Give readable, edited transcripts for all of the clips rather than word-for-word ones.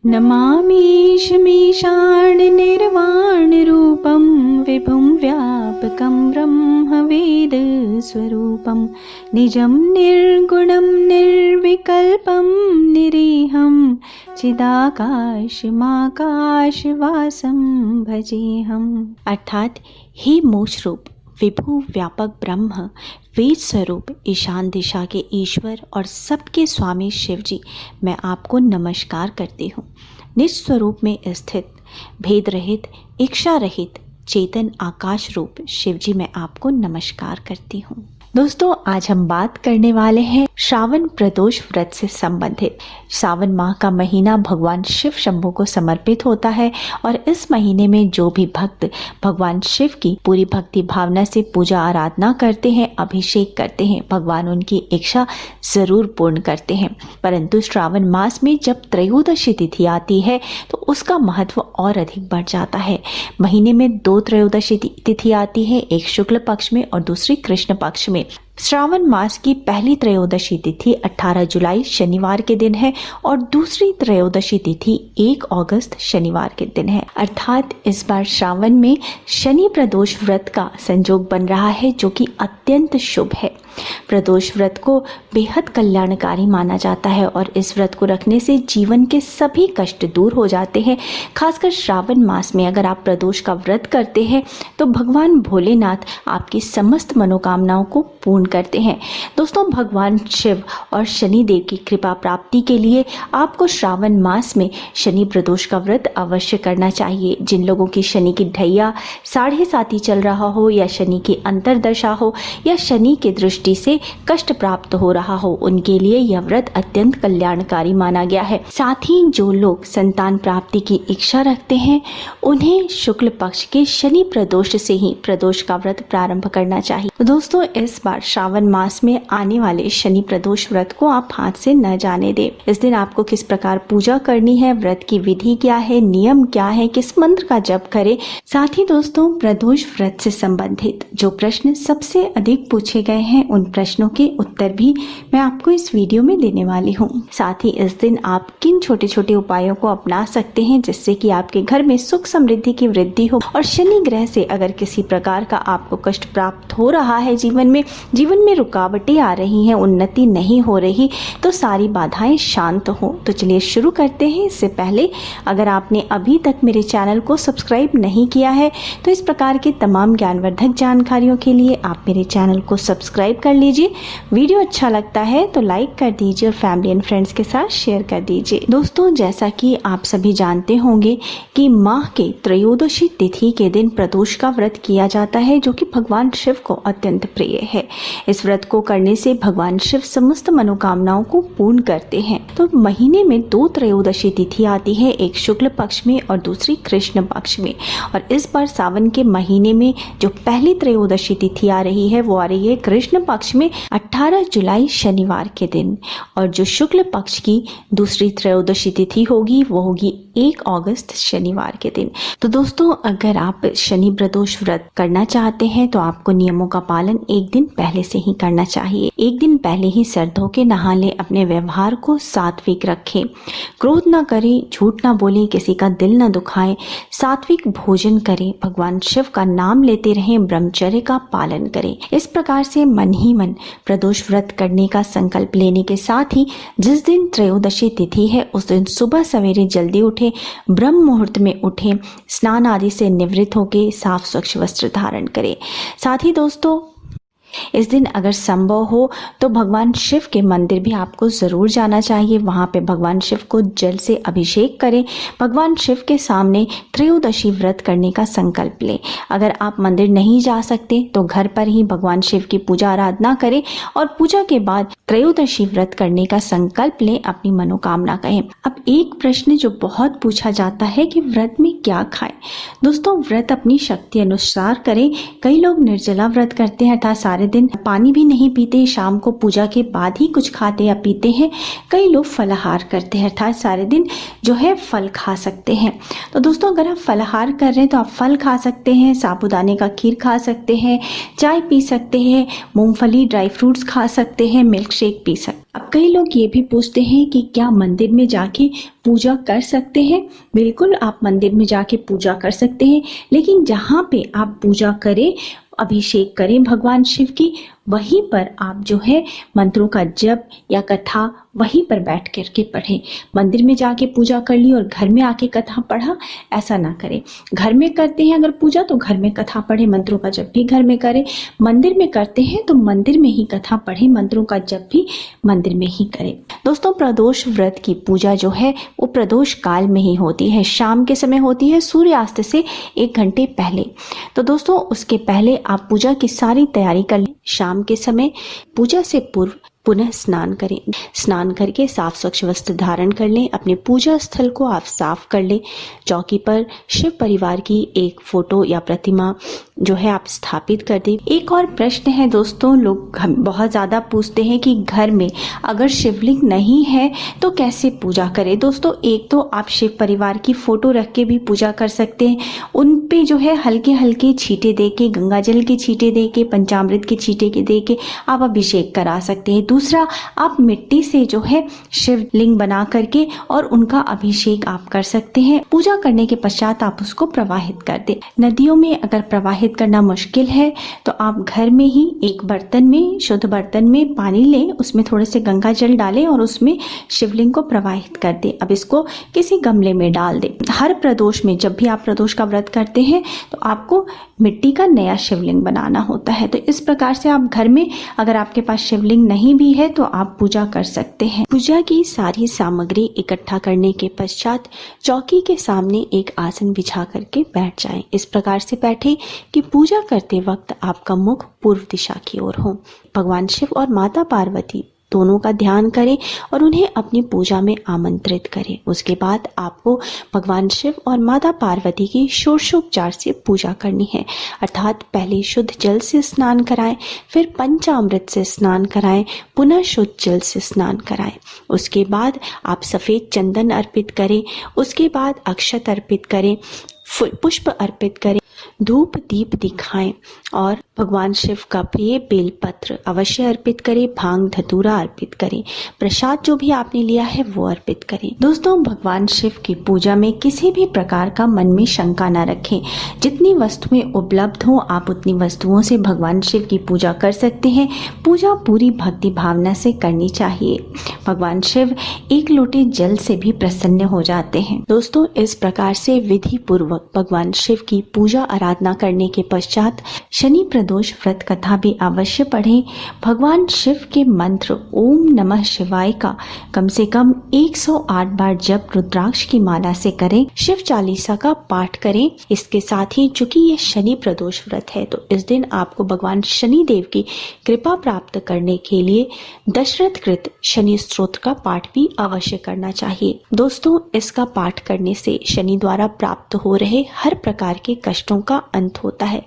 नमामीशमीशाननिर्वाणरूपं विभुं व्यापकं ब्रह्मवेदस्वरूपं निजं निर्गुणं निर्विकल्पं निरीहं चिदाकाशमाकाशवासं भजेहम्। अर्थात हे मोक्ष रूप विभु व्यापक ब्रह्म वेद स्वरूप ईशान दिशा के ईश्वर और सबके स्वामी शिव जी, मैं आपको नमस्कार करती हूँ। निज स्वरूप में स्थित भेद रहित इच्छा रहित चेतन आकाश रूप शिव जी, मैं आपको नमस्कार करती हूँ। दोस्तों, आज हम बात करने वाले हैं श्रावण प्रदोष व्रत से संबंधित। सावन माह का महीना भगवान शिव शंभू को समर्पित होता है और इस महीने में जो भी भक्त भगवान शिव की पूरी भक्ति भावना से पूजा आराधना करते हैं, अभिषेक करते हैं, भगवान उनकी इच्छा जरूर पूर्ण करते हैं। परंतु श्रावण मास में जब त्रयोदशी तिथि आती है तो उसका महत्व और अधिक बढ़ जाता है। महीने में 2 त्रयोदशी तिथि आती है, एक शुक्ल पक्ष में और दूसरी कृष्ण पक्ष में। श्रावण मास की पहली त्रयोदशी तिथि 18 जुलाई शनिवार के दिन है और दूसरी त्रयोदशी तिथि 1 अगस्त शनिवार के दिन है। अर्थात इस बार श्रावण में शनि प्रदोष व्रत का संयोग बन रहा है, जो कि अत्यंत शुभ है। प्रदोष व्रत को बेहद कल्याणकारी माना जाता है और इस व्रत को रखने से जीवन के सभी कष्ट दूर हो जाते हैं। खासकर श्रावण मास में अगर आप प्रदोष का व्रत करते हैं तो भगवान भोलेनाथ आपकी समस्त मनोकामनाओं को पूर्ण करते हैं। दोस्तों, भगवान शिव और शनि देव की कृपा प्राप्ति के लिए आपको श्रावण मास में शनि प्रदोष का व्रत अवश्य करना चाहिए। जिन लोगों की शनि की ढैया 7.5 चल रहा हो या शनि की अंतर्दशा हो या शनि के दृष्टि से कष्ट प्राप्त हो रहा हो, उनके लिए यह व्रत अत्यंत कल्याणकारी माना गया है। साथ ही जो लोग संतान प्राप्ति की इच्छा रखते हैं, उन्हें शुक्ल पक्ष के शनि प्रदोष से ही प्रदोष का व्रत प्रारंभ करना चाहिए। तो दोस्तों, इस बार श्रावण मास में आने वाले शनि प्रदोष व्रत को आप हाथ से न जाने दें। इस दिन आपको किस प्रकार पूजा करनी है, व्रत की विधि क्या है, नियम क्या है, किस मंत्र का जप करें, साथ ही दोस्तों प्रदोष व्रत से संबंधित जो प्रश्न सबसे अधिक पूछे गए हैं उन प्रश्नों के उत्तर भी मैं आपको इस वीडियो में देने वाली हूँ। साथ ही इस दिन आप किन छोटे छोटे उपायों को अपना सकते हैं जिससे कि आपके घर में सुख समृद्धि की वृद्धि हो, और शनि ग्रह से अगर किसी प्रकार का आपको कष्ट प्राप्त हो रहा है, जीवन में रुकावटें आ रही हैं, उन्नति नहीं हो रही, तो सारी बाधाएं शांत हो। तो चलिए शुरू करते हैं। इससे पहले अगर आपने अभी तक मेरे चैनल को सब्सक्राइब नहीं किया है तो इस प्रकार के तमाम ज्ञानवर्धक जानकारियों के लिए आप मेरे चैनल को सब्सक्राइब कर लीजिए। वीडियो अच्छा लगता है तो लाइक कर दीजिए और फैमिली एंड फ्रेंड्स के साथ शेयर कर दीजिए। दोस्तों, जैसा कि आप सभी जानते होंगे कि माह के त्रयोदशी तिथि के दिन प्रदोष का व्रत किया जाता है, जो कि भगवान शिव को अत्यंत प्रिय है। इस व्रत को करने से भगवान शिव समस्त मनोकामनाओं को पूर्ण करते हैं। तो महीने में 2 त्रयोदशी तिथि आती है, एक शुक्ल पक्ष में और दूसरी कृष्ण पक्ष में। और इस बार सावन के महीने में जो पहली त्रयोदशी तिथि आ रही है वो आ रही है कृष्ण पक्ष में 18 जुलाई शनिवार के दिन, और जो शुक्ल पक्ष की दूसरी त्रयोदशी तिथि होगी वो होगी 1 अगस्त शनिवार के दिन। तो दोस्तों, अगर आप शनि प्रदोष व्रत करना चाहते हैं तो आपको नियमों का पालन एक दिन पहले से ही करना चाहिए। एक दिन पहले ही सर धो के नहा ले, अपने व्यवहार को सात्विक रखें, क्रोध ना करें, झूठ ना बोलें, किसी का दिल ना दुखाएं, सात्विक भोजन करें, भगवान शिव का नाम लेते रहें, ब्रह्मचर्य का पालन करें। इस प्रकार से मन ही मन प्रदोष व्रत करने का संकल्प लेने के साथ ही जिस दिन त्रयोदशी तिथि है उस दिन सुबह सवेरे जल्दी उठें, ब्रह्म मुहूर्त में उठें, स्नान आदि से निवृत्त होकर साफ स्वच्छ वस्त्र धारण करें। साथ ही दोस्तों, इस दिन अगर संभव हो तो भगवान शिव के मंदिर भी आपको ज़रूर जाना चाहिए। वहाँ पे भगवान शिव को जल से अभिषेक करें, भगवान शिव के सामने त्रयोदशी व्रत करने का संकल्प लें। अगर आप मंदिर नहीं जा सकते तो घर पर ही भगवान शिव की पूजा आराधना करें और पूजा के बाद त्रयोदशी व्रत करने का संकल्प लें, अपनी मनोकामना कहें। अब एक प्रश्न जो बहुत पूछा जाता है कि व्रत में क्या खाएं। दोस्तों, व्रत अपनी शक्ति अनुसार करें। कई लोग निर्जला व्रत करते हैं, अर्थात सारे सारे दिन पानी भी नहीं पीते, शाम को पूजा के बाद ही कुछ खाते या पीते हैं। कई लोग फलाहार करते हैं, अर्थात सारे दिन जो है फल खा सकते हैं। तो दोस्तों अगर आप फलाहार कर रहे हैं तो आप फल खा सकते हैं, साबूदाने का खीर खा सकते हैं, चाय पी सकते हैं, मूंगफली ड्राई फ्रूट्स खा सकते हैं, मिल्क शेक पी सकते हैं। अब कई लोग ये भी पूछते हैं कि क्या मंदिर में जाके पूजा कर सकते हैं? बिल्कुल, आप मंदिर में जाके पूजा कर सकते हैं, लेकिन जहाँ पे आप पूजा करें, अभिषेक करें भगवान शिव की, वहीं पर आप जो है मंत्रों का जप या कथा वहीं पर बैठ करके पढ़ें। मंदिर में जाके पूजा कर ली और घर में आके कथा पढ़ा, ऐसा ना करें। घर में करते हैं अगर पूजा तो घर में कथा पढ़े, मंत्रों का जप भी घर में करें। मंदिर में करते हैं तो मंदिर में ही कथा पढ़े, मंत्रों का जप भी मंदिर में ही करें। दोस्तों प्रदोष व्रत की पूजा जो है वो प्रदोष काल में ही होती है, शाम के समय होती है, सूर्यास्त से 1 घंटे पहले। तो दोस्तों उसके पहले आप पूजा की सारी तैयारी कर लें। शाम के समय पूजा से पूर्व पुनः स्नान करें। स्नान करके साफ स्वच्छ वस्त्र धारण कर लें, अपने पूजा स्थल को आप साफ कर लें। चौकी पर शिव परिवार की एक फोटो या प्रतिमा जो है आप स्थापित कर दें। एक और प्रश्न है दोस्तों, लोग बहुत ज़्यादा पूछते हैं कि घर में अगर शिवलिंग नहीं है तो कैसे पूजा करें। दोस्तों एक तो आप शिव परिवार की फोटो रख के भी पूजा कर सकते हैं, उन पे जो है हल्के हल्के छींटे दे के, गंगा जल के छींटे दे के, पंचामृत के छींटे के दे के आप अभिषेक करा सकते हैं। दूसरा, आप मिट्टी से जो है शिवलिंग बना करके और उनका अभिषेक आप कर सकते हैं। पूजा करने के पश्चात आप उसको प्रवाहित कर दें। नदियों में अगर प्रवाहित करना मुश्किल है तो आप घर में ही एक बर्तन में, शुद्ध बर्तन में पानी लें, उसमें थोड़े से गंगा जल डालें और उसमें शिवलिंग को प्रवाहित कर दें। अब इसको किसी गमले में डाल दें। हर प्रदोष में, जब भी आप प्रदोष का व्रत करते हैं तो आपको मिट्टी का नया शिवलिंग बनाना होता है। तो इस प्रकार से आप घर में, अगर आपके पास शिवलिंग नहीं भी है तो आप पूजा कर सकते हैं। पूजा की सारी सामग्री इकट्ठा करने के पश्चात चौकी के सामने एक आसन बिछा करके बैठ जाएं। इस प्रकार से बैठे कि पूजा करते वक्त आपका मुख पूर्व दिशा की ओर हो। भगवान शिव और माता पार्वती दोनों का ध्यान करें और उन्हें अपनी पूजा में आमंत्रित करें। उसके बाद आपको भगवान शिव और माता पार्वती की षोडशोपचार से पूजा करनी है, अर्थात पहले शुद्ध जल से स्नान कराएं, फिर पंचामृत से स्नान कराएं, पुनः शुद्ध जल से स्नान कराएं। उसके बाद आप सफ़ेद चंदन अर्पित करें, उसके बाद अक्षत अर्पित करें, पुष्प अर्पित करें, धूप दीप दिखाएं और भगवान शिव का प्रिय बेलपत्र अवश्य अर्पित करें, भांग धतूरा अर्पित करें, प्रसाद जो भी आपने लिया है वो अर्पित करें। दोस्तों भगवान शिव की पूजा में किसी भी प्रकार का मन में शंका न रखें। जितनी वस्तुएं उपलब्ध हो आप उतनी वस्तुओं से भगवान शिव की पूजा कर सकते हैं। पूजा पूरी भक्ति भावना से करनी चाहिए। भगवान शिव एक लोटे जल से भी प्रसन्न हो जाते हैं। दोस्तों इस प्रकार से विधि पूर्वक भगवान शिव की पूजा आराधना करने के पश्चात शनि प्रदोष व्रत कथा भी अवश्य पढ़ें। भगवान शिव के मंत्र ओम नमः शिवाय का कम से कम 108 बार जप रुद्राक्ष की माला से करें। शिव चालीसा का पाठ करें। इसके साथ ही चूंकि ये शनि प्रदोष व्रत है तो इस दिन आपको भगवान शनि देव की कृपा प्राप्त करने के लिए दशरथ कृत शनि स्तोत्र का पाठ भी अवश्य करना चाहिए। दोस्तों इसका पाठ करने से शनि द्वारा प्राप्त हो रहे हर प्रकार के कष्टों का अंत होता है।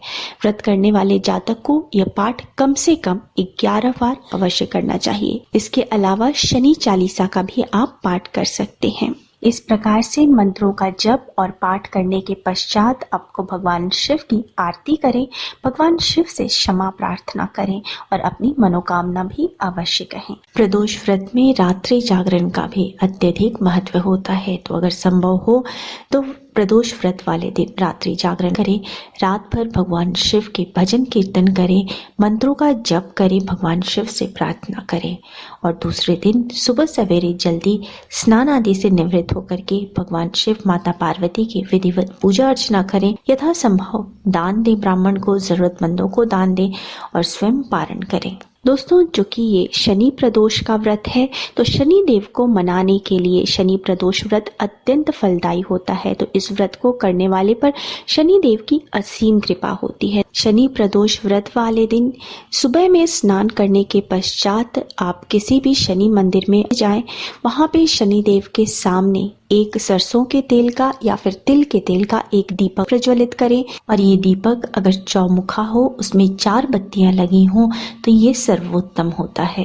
व्रत करने वाले जातक को यह पाठ कम से कम 11 बार अवश्य करना चाहिए। इसके अलावा शनि चालीसा का भी आप पाठ कर सकते हैं। इस प्रकार से मंत्रों का जप और पाठ करने के पश्चात आपको भगवान शिव की आरती करें, भगवान शिव से क्षमा प्रार्थना करें और अपनी मनोकामना भी अवश्य कहें। प्रदोष व्रत में रात्रि जागरण का भी अत्यधिक महत्व होता है, तो अगर संभव हो तो प्रदोष व्रत वाले दिन रात्रि जागरण करें, रात भर भगवान शिव के भजन कीर्तन करें, मंत्रों का जप करें, भगवान शिव से प्रार्थना करें और दूसरे दिन सुबह सवेरे जल्दी स्नान आदि से निवृत्त होकर के भगवान शिव माता पार्वती की विधिवत पूजा अर्चना करें। यथासंभव दान दें, ब्राह्मण को, जरूरतमंदों को दान दें और स्वयं पारण करें। दोस्तों जो कि ये शनि प्रदोष का व्रत है तो शनि देव को मनाने के लिए शनि प्रदोष व्रत अत्यंत फलदायी होता है। तो इस व्रत को करने वाले पर शनि देव की असीम कृपा होती है। शनि प्रदोष व्रत वाले दिन सुबह में स्नान करने के पश्चात आप किसी भी शनि मंदिर में जाएं, वहां पे शनि देव के सामने एक सरसों के तेल का या फिर तिल के तेल का एक दीपक प्रज्वलित करें और ये दीपक अगर चौमुखा हो, उसमें 4 बत्तियां लगी हों तो ये सर्वोत्तम होता है।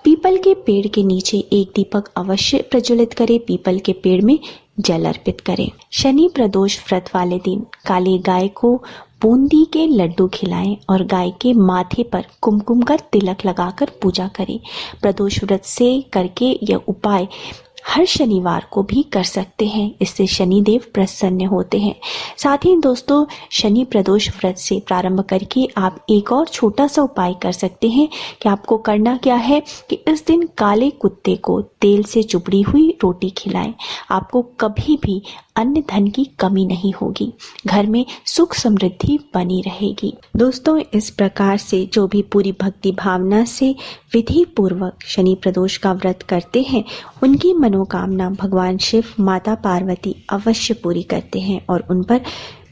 पीपल के पेड़ के नीचे एक दीपक अवश्य प्रज्वलित करें। पीपल के पेड़ में जल अर्पित करें। शनि प्रदोष व्रत वाले दिन काली गाय को बूंदी के लड्डू खिलाएं और गाय के माथे पर कुमकुम कर तिलक लगाकर पूजा करें। प्रदोष व्रत से करके यह उपाय हर शनिवार को भी कर सकते हैं, इससे शनिदेव प्रसन्न होते हैं। साथ ही दोस्तों, शनि प्रदोष व्रत से प्रारंभ करके आप एक और छोटा सा उपाय कर सकते हैं कि आपको करना क्या है कि इस दिन काले कुत्ते को तेल से चुपड़ी हुई रोटी खिलाएं। आपको कभी भी अन्न धन की कमी नहीं होगी, घर में सुख समृद्धि बनी रहेगी। दोस्तों, इस प्रकार से जो भी पूरी भक्ति भावना से विधि पूर्वक शनि प्रदोष का व्रत करते हैं, उनकी मनोकामना भगवान शिव माता पार्वती अवश्य पूरी करते हैं और उन पर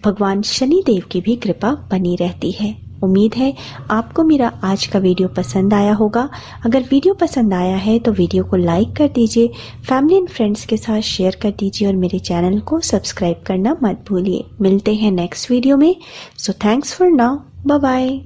भगवान शनिदेव की भी कृपा बनी रहती है। उम्मीद है आपको मेरा आज का वीडियो पसंद आया होगा। अगर वीडियो पसंद आया है तो वीडियो को लाइक कर दीजिए, फैमिली एंड फ्रेंड्स के साथ शेयर कर दीजिए और मेरे चैनल को सब्सक्राइब करना मत भूलिए। मिलते हैं नेक्स्ट वीडियो में। So thanks for now, bye bye.